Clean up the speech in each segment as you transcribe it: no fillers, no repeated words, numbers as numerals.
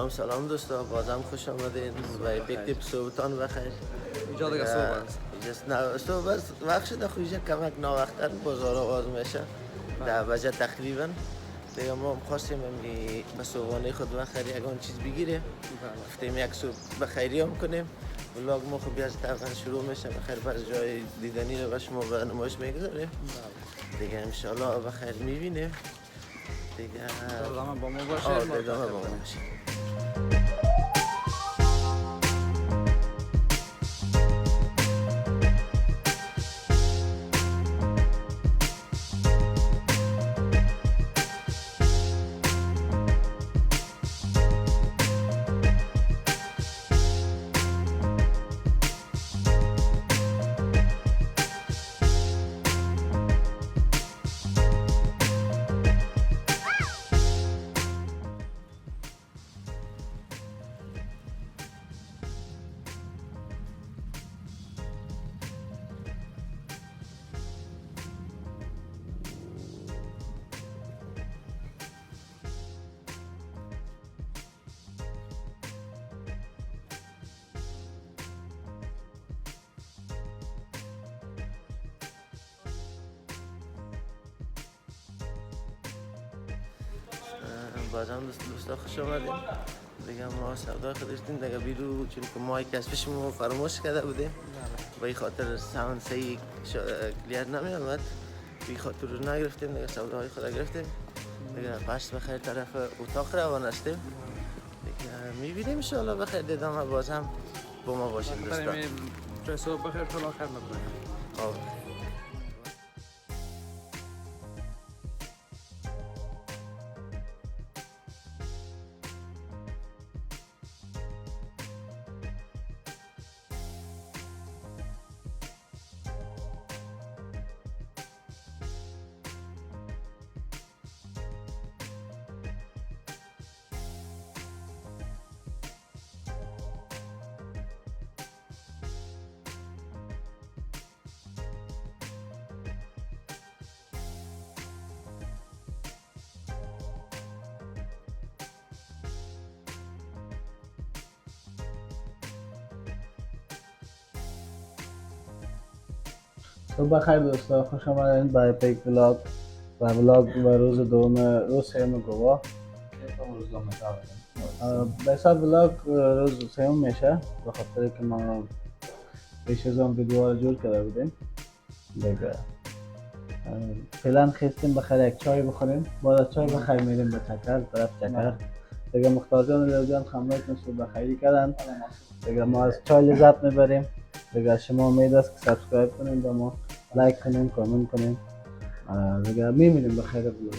سلام دوستا، بازم خوش آمدین و بکتیب صبحتان بخیر. اینجا دیگه صبح است. نه صبح است، وقت شده خویجه کمک ناوقتر بازار آغاز میشه 10 بجه تقریبا. دیگه ما خواستیم به صبحانه خود بخیر یکان چیز بگیریم. گفتیم یک صبح بخیری هم کنیم. ولاگ ما خب از طبعا شروع میشه بخیر، بعض جای دیدنی رو به شما به نمایش میگذاریم. دیگه انشالله بخیر میبینیم. دیگه ادامه با ما باشه. ادامه با ما باشه. بازم دوستا خوش آمدیم. دیگه ما سودا خودشتیم دیگه بیرو، چون که ما کسبش ما فراموش کرده بودیم به این خاطر ساوند صحیح کلیر نمی آمد، به خاطر رو نگرفتیم. دیگه سوداهای خود گرفتیم دیگه پس بخیر طرف اتاق روان هستیم. دیگه میبینیم انشاءالله بخیر دیدم بازم با ما باشیم دوستا. بریم صبح بخیر تا آخر نبودیم. صبح بخیر دوستا، خوش آمدید به پیک ولاگ و ولاگ و روز دوم روز سوم گوا. به حساب ولاگ روز سوم میشه به خاطر که ما پیش از آن ویدیوها رو جور کرده بودیم. دیگه فعلا خواستیم بخیر یک چای بخوریم، بعد از چای بخیر میریم به چکر، طرف چکر. دیگه مختار جان و لیو جان خمرایتون صبح بخیری کردن. دیگه ما از چای لذت میبریم. دیگه شما امید است که سابسکرایب کنین با ما، لایک کنین، کامنت کنین. دیگه میبینیم بخیر بلوگ.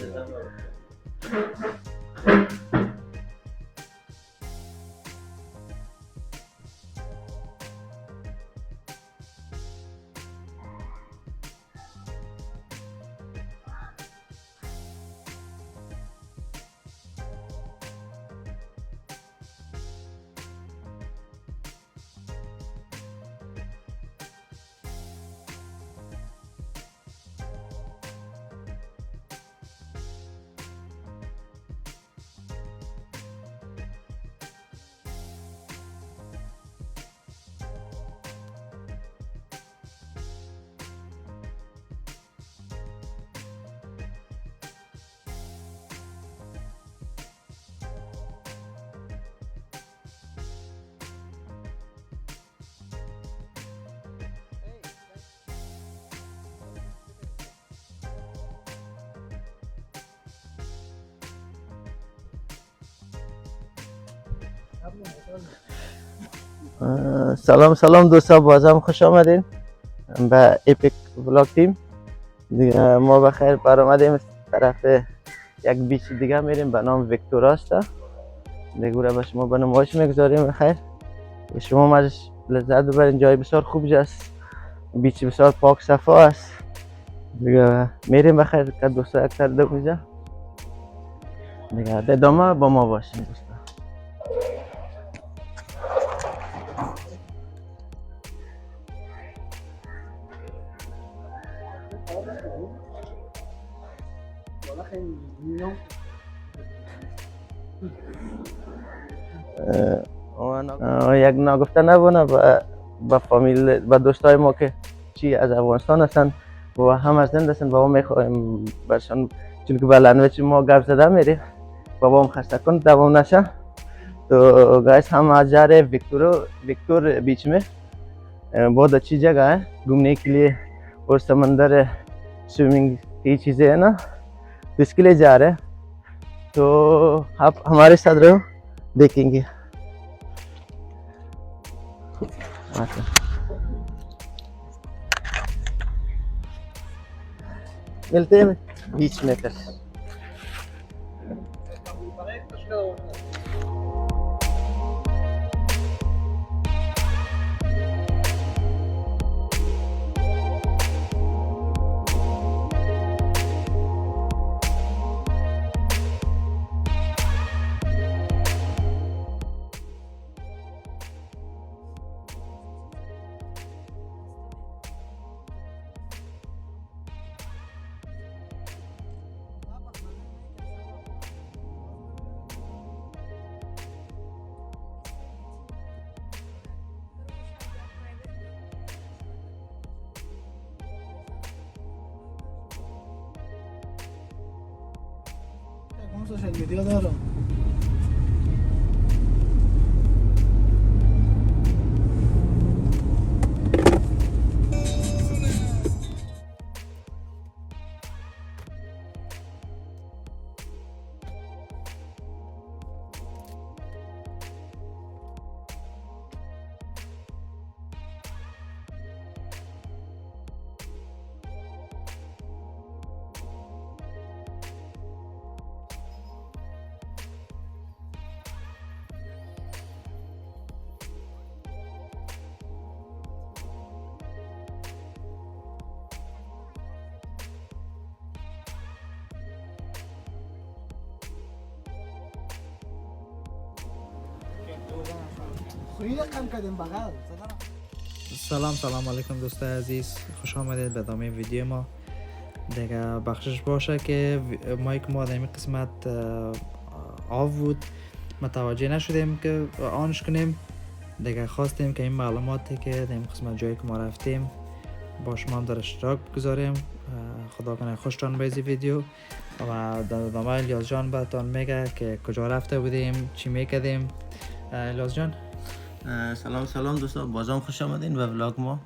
سلام دوستا، بازم خوش آمدین به اپیک ولاگ تیم. دیگه ما بخیر برآمدیم طرف یک بیچ دیگه میریم به نام ویکتورا است. دیگه به شما به نمایش میگذاریم بخیر شما ازش لذت ببرین. جای بسیار خوبی است، بیچ بسیار پاک صفا است. دیگه میریم بخیر که دوستا اکثر دویزه دیگه ادامه با ما باشین دوستا. یک ناگفته نبونه با فامیل با دوستای ما که چی از افغانستان هستن و هم از هند هستن. بابا میخوایم برشان چون که به لنویج ما گپ زده میره بابا هم خسته کن دوام نشه. تو گایس हम आज जा रहे हैं विक्टोर बीच में। बहुत अच्छी जगह है घूमने के लिए और समंदर है, स्विमिंग की चीज़ें है ना, तो इसके लिए जा रहे हैं। तो आप हमारे साथ रहो, देखेंगे। मिलते हैं बीच में फिर। Social media دارم. سلام علیکم دوستای عزیز، خوش آمدید به ادامه ویدیو ما. دیگه بخشش باشه که مایک ما در این قسمت آف بود، متوجه نشدیم که آنش کنیم. دیگه خواستیم که این معلوماتی که در این قسمت جایی که ما رفتیم با شما هم در اشتراک بگذاریم. خدا کنه خوشتان بیزی ویدیو و در ادامه الیاس جان براتون میگه که کجا رفته بودیم، چی میکردیم. الیاس جان سلام دوستان، بازم خوش آمدین به ولاگ ما.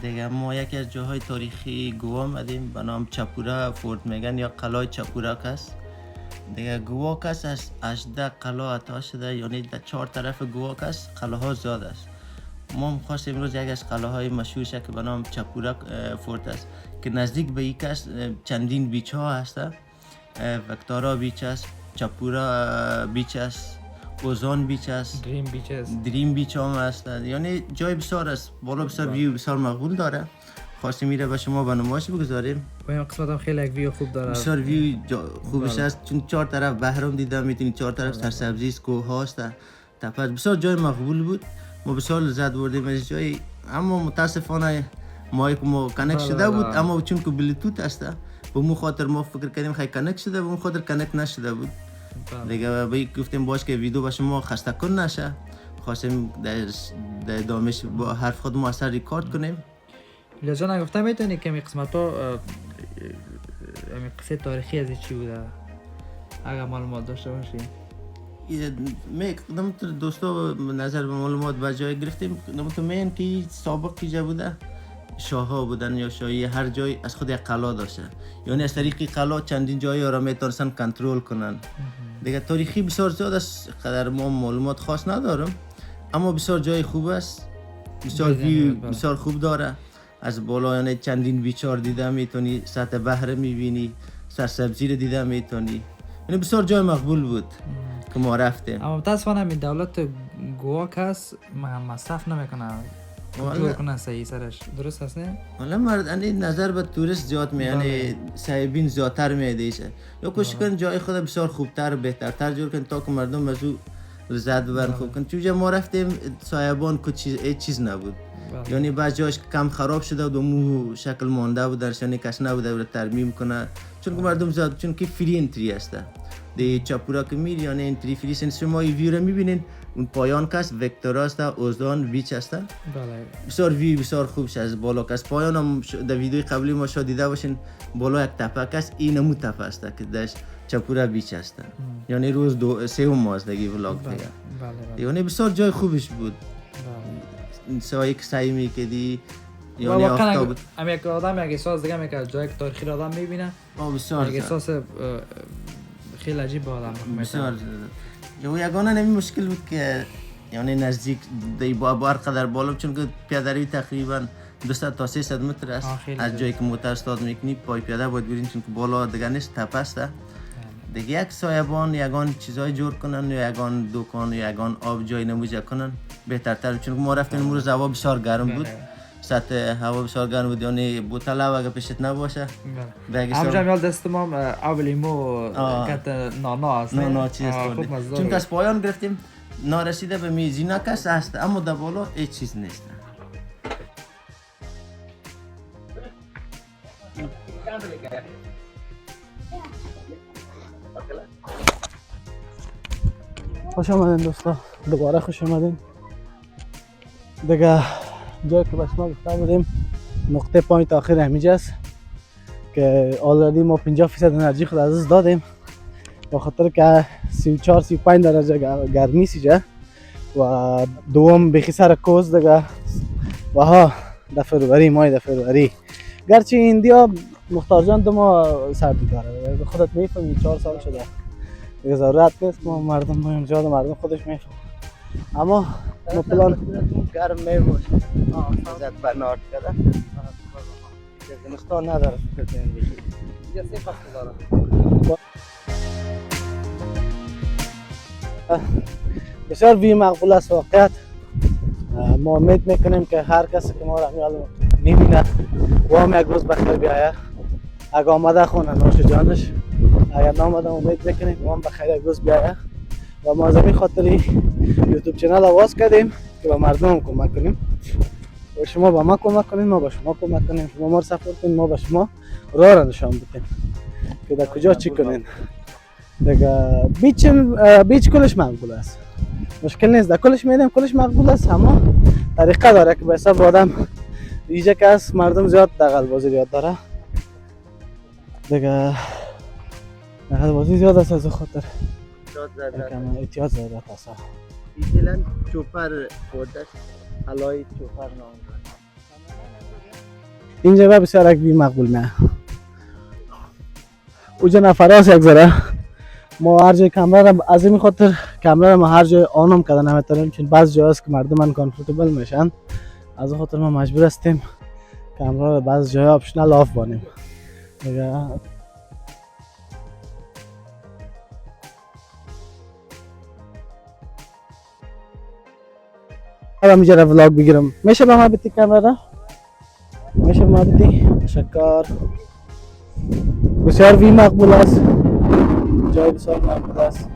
دیگه ما یکی از جاهای تاریخی گوا آمدیم به نام چپورا فورت میگن یا قلعه چپورا است. دیگه گوا است از 18 قلعه عطا شده، یعنی در 4 طرف گوا است قلعه ها زیاد است. ما می‌خواستیم امروز یک از قلعه های مشهور که به نام چپورا فورت است که نزدیک به یک است چندین بیچ ها هست. وکتورا بیچ است، چپورا بیچ است، اوزان بیچ است، دریم بیچ هم هست. یعنی جای بسیار است، بالا بسیار ویو بسیار مقبول داره. خواستیم میره به شما به نمایش بگذاریم. و این قسمت هم خیلی یک ویو خوب داره، بسیار ویو خوبش است، چون 4 طرف بحرم دیدم، میتونید 4 طرف سرسبزی است، کوه هاست، تپه. بسیار جای مقبول بود، ما بسیار لذت بردیم از جای. اما متاسفانه مایک ما کانکت شده بود، اما چون که بلوتوت است به مو خاطر ما فکر کردیم خیلی کانکت شده، به مو خاطر کانکت نشده بود. دیگه به گفتیم باش که ویدیو با شما خسته کن نشه، خواستیم در ادامهش با حرف خود موثر ریکارد کنیم. الیاس جان گفته میتونی که این قسمت ها قصه تاریخی از چی بوده اگر معلومات داشته باشی؟ نمتر دوستا نظر به معلومات به جای گرفتیم. نمتر مین که سابق کی جا بوده شاه ها بودن یا شاهی، هر جای از خود یک قلعه داشته، یعنی از طریق قلعه چندین جایی را میتونستن کنترل کنن. دیگه تاریخی بسیار زیاد است، قدر ما معلومات خاص ندارم، اما بسیار جای خوب است، بسیار ویو بسیار خوب داره. از بالا یعنی چندین بیچار دیده میتونی، سطح بحر میبینی، سرسبزی رو دیده میتونی، یعنی بسیار جای مقبول بود که ما رفتیم. اما متاسفانه این دولت گوا کس مصرف نمیکنه، کنترل کنه صحیح سرش، درست هست نه؟ حالا مرد نظر به توریست زیاد می، یعنی صاحبین زیادتر میدیشه، یا کوشش کن جای خود بسیار خوبتر بهترتر جور کن تا که مردم از او لذت ببرن خوب کن. چون ما رفتیم سایبان که چیز نبود، بله. یعنی بعض جاش کم خراب شده و مو شکل مانده بود درش، یعنی کس نبوده بود ترمیم کنه، چون که مردم زیاد، چون که فری انتری هسته دی چاپورا که میری، یعنی انتری فری سنس. شما این ویو رو میبینین، اون پایان کس وکتور هست، اوزدان بیچ هست، بله. بسیار ویو بسیار خوب از بالا کس. پایان هم در ویدیوی قبلی ما شاید دیده باشین، بالا یک تپه کس، این همون تپه است که درش چاپورا بیچ هست. یعنی روز سوم ماست دیگه ولاگ دیگه. بله. یعنی بسیار جای خوبش بود. بله. سایه که سعی میکردی، و یعنی واقعا آفتاب هم یک آدم یک احساس دیگه میکنه، جای تاریخی را آدم میبینه، بسیار یک احساس خیلی عجیب به آدم بسیار. جو یگانه نمی مشکل بود که یعنی نزدیک دی با قدر بالا، چون که پیاده روی تقریبا 200 تا 300 متر است از جایی که موتر استاد میکنی. پای پیاده باید برین، چون که بالا دیگه نیست، تپه است دیگه. یک سایبان یگان چیزای جور کنن، یا یگان دکان، یا یگان آب جای نموزه کنن بهترتر، چون که ما رفتیم امروز هوا بسیار گرم بود، سطح هوا بسیار گرم بود، یعنی بوتل اگه پیشت نباشه همجا میال دست ما اول ایمو کت نانا هست، نانا چیز خوردیم، چون که از پایان گرفتیم نارسیده به میزینا کس هست، اما در بالا هیچ چیز نیست. خوش آمدین دوستا، دوباره خوش آمدین. دیگه جایی که به شما گفته بودیم نقطه پوینت آخر همینجاست که آلردی ما 50% انرژی خود از دست دادیم، با خاطر که 34-35 درجه گرمی سیجه و دوم بخی سر کوز دیگه و ها در فروری، ماه در فروری. گرچه ایندیا مختار جان دو ماه سردی داره، خودت میفهمی 4 سال شده دیگه، ضرورت نیست ما مردم بایم جا و مردم خودش میفهم. اما ما پلان گرم میباشه زد بنارد کرده زمستان نداره فکر بشید اینجا 3 فصل داره. بسیار وی مقبول است واقعیت. ما امید میکنیم که هر کسی که ما را میبینه و هم یک روز بخیر بیایه، اگه آمده خونه نوش جانش، اگر نامده امید میکنیم و هم بخیر یک روز بیایه. و ما از این خاطری یوتیوب چنل آواز کردیم که به مردم هم کمک کنیم، و شما به ما کمک کنین، ما به شما کمک کنیم، شما ما رو سپورت کنین، ما به شما راه را نشان بدیم که در کجا چی کنین. دیگه بیچ کلش مقبول است، مشکل نیست، در کلش میدیم کلش مقبول است، اما طریقه داره که به حساب آدم ایجا که از مردم زیاد دغل بازی یاد داره دیگه، دغل بازی زیاد است، از خاطر احتیاط زیاد است. ایتلن چوپر خودش علای چوپر نام اینجا به بسیار یک بی مقبول نه اوجا نفراس یک ذره. ما هر جای کامرا را از این خاطر کامرا را ما هر جای آنم کردن نمیتونیم، چون بعض جا هست که مردم ان کامفورتبل میشن، از این خاطر ما مجبور هستیم کامرا را بعض جای آپشنال آف بانیم دیگه. الان میجره ولاگ بگیرم، میشه به ما بتی کامرا را؟ میشه به ما بتی؟ تشکر. بسیار وی مقبول است، جای بسیار مقبول است.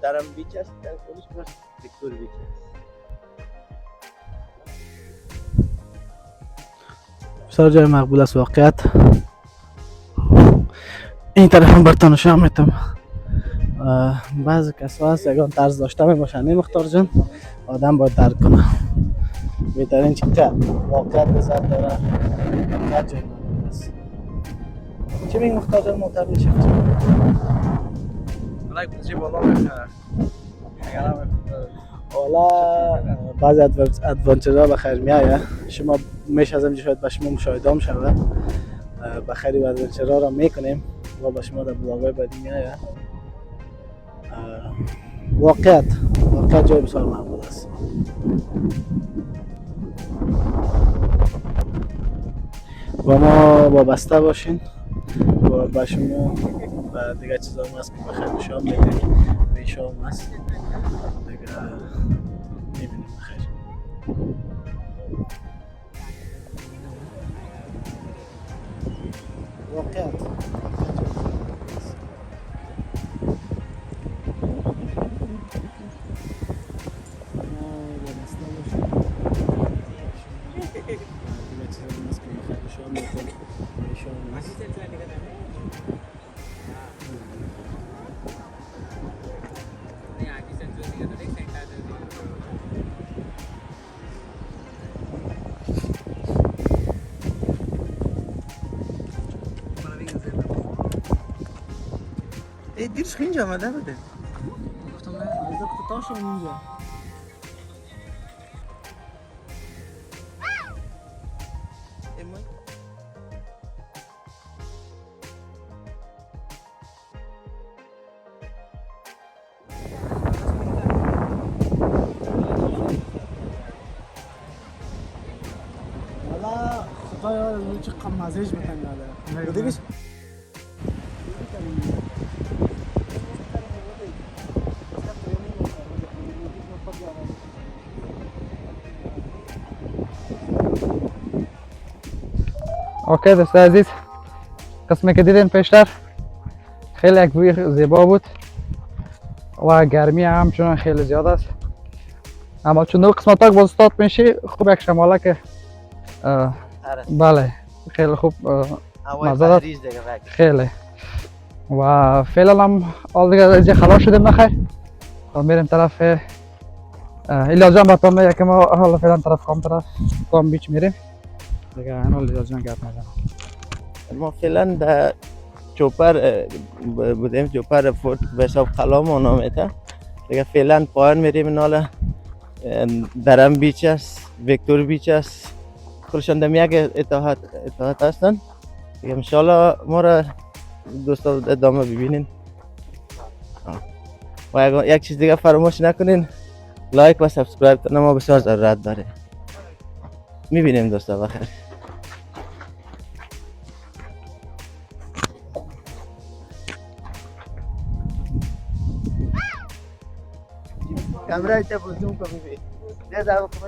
درم بیچ است، در کلش باش ویکتور بیچ است. بسیار جای مقبول است واقعیت. این طرف هم برتان شام میتم. بعضی کسا هست یکان طرز داشته می باشن، این مختار جان آدم باید درک کنه بهترین چی که واقعیت لذت داره، واقعیت جای مقبول است. چی میگی مختار جان معتبر میشه؟ حالا بعضی ادوانچرها بخیر میایه، شما میشه از اینجا شاید به شما مشاهده هم شده بخیری و ادوانچرها را میکنیم و به شما در بلاگای بعدی میایه. واقعیت جای بسیار مقبول است. با ما وابسته باشین و با شما و دیگه چیزا هم هست که بخیر نشان میدیم، ریشا هم هست دیگه میبینیم بخیر. واقعیت دیگه چیزی نیست که بخیر شما میتونید دیرش اینجا آمده بوده گفتم نه از اختتاش اینجا حالا خدایا رو چه قمازش بتن داده دیگه اوکی دوست عزیز، قسمی که دیدین پیشتر خیلی یک وی زیبا بود و گرمی همچنان خیلی زیاد است، اما چون دو قسمت ها باز استاد میشه خوب یک شماله که بله خیلی خوب مزه داد خیلی و فعلا هم حال دیگه از اینجا خلاص شدیم نخیر و میریم طرف ایلیاس جان بطامه یکم حالا فعلا طرف کام بیچ میریم دیگه این حال ایلیاس جان گپ میزنم. ما فعلا در چوپر بودیم، چوپر فورت به حساب خلام نامیده دیگه. فعلا پایان میریم. ناله درم بیچ است، ویکتور بیچ است، کلشان دم یک اتحاد هستن دیگه. انشالله ما را دوستا ادامه ببینین و یک چیز دیگه فراموش نکنین، لایک و سابسکرایب کنن، ما بسیار ضرورت داره. میبینیم دوستا بخیر. کامرای ته بزوم کو بی ده دا کو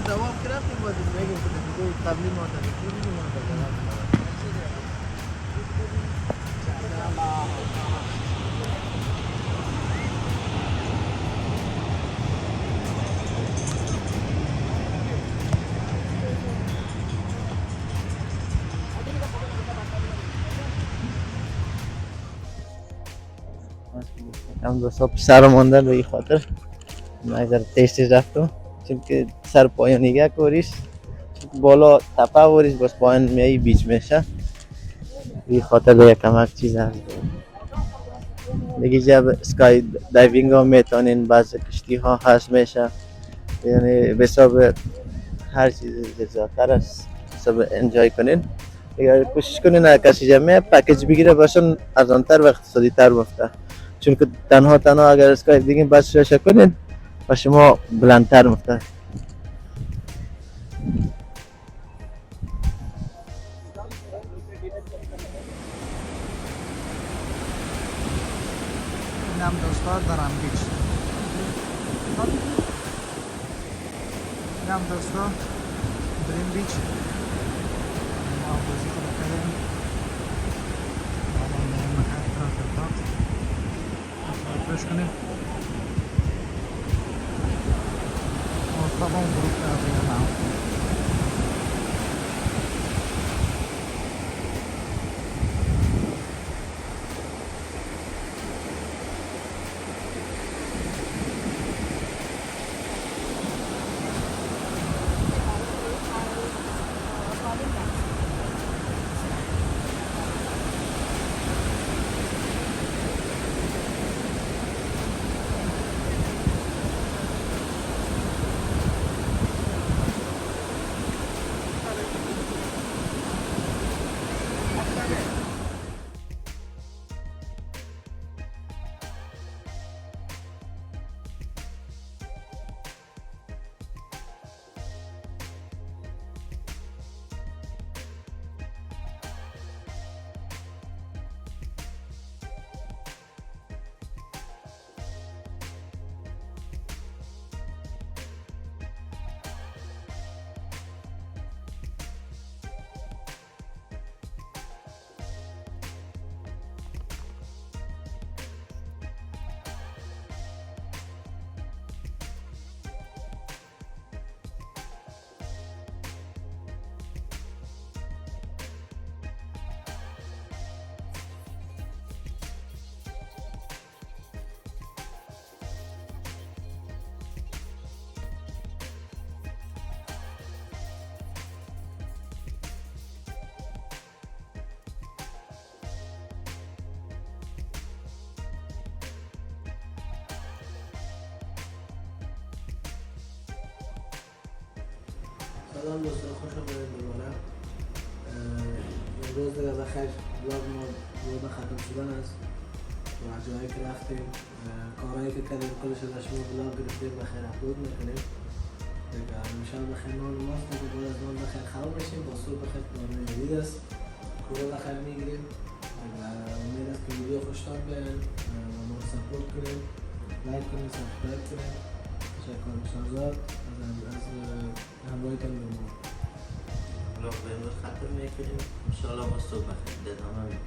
دوام گرفتیم باید میگیم که قبلی ما هم دوستا سر ماندن به این خاطر مگر تیز رفتم، چون که سر پایانیگه کوریش بالا تپه وریش بس پایان میایی بیچ میشه. این خاطر دیگه کمک چیز هست دیگه. جب اسکای دایوینگ ها میتونین، بعض کشتی ها هست میشه، یعنی به حساب هر چیز زیادتر است حساب انجای کنین دیگه. کوشش کنین هر کسی جمعه پکیج بگیره باشن ارزانتر و اقتصادی تر بفته، چون که تنها اگر اسکای دیگه بس شش کنین و شما بلندتر مفته. اینم دوستا درم بیچ، اینم دوستا دریم بیچ. ما بازی خود کردیم ما میریم مکان طرف فرش کنیم و تمام گروپ کردیم هم سلام دوستان، خوش آمدید دوباره. امروز دیگه بخیر بلاگ ما بوده ختم شدن است و جایی که رفتیم کارهایی که کردیم کلش از شما بلاگ گرفتیم بخیر اپلود میکنیم دیگه. انشاءالله بخیر نان ماست دیگه، بعد از نان بخیر خواب بشیم، با صبح بخیر نان جدید است کوره بخیر میگیریم. امید است که ویدیو خوشتان بیاین و ما رو سپورت کنیم، لایک کنیم، سابسکرایب کنیم. تشکر مشاهدات از همراهیتان به ما. بلاگ به امروز ختم میکنیم. انشاءالله با صبح بخیر ادامه میدیم.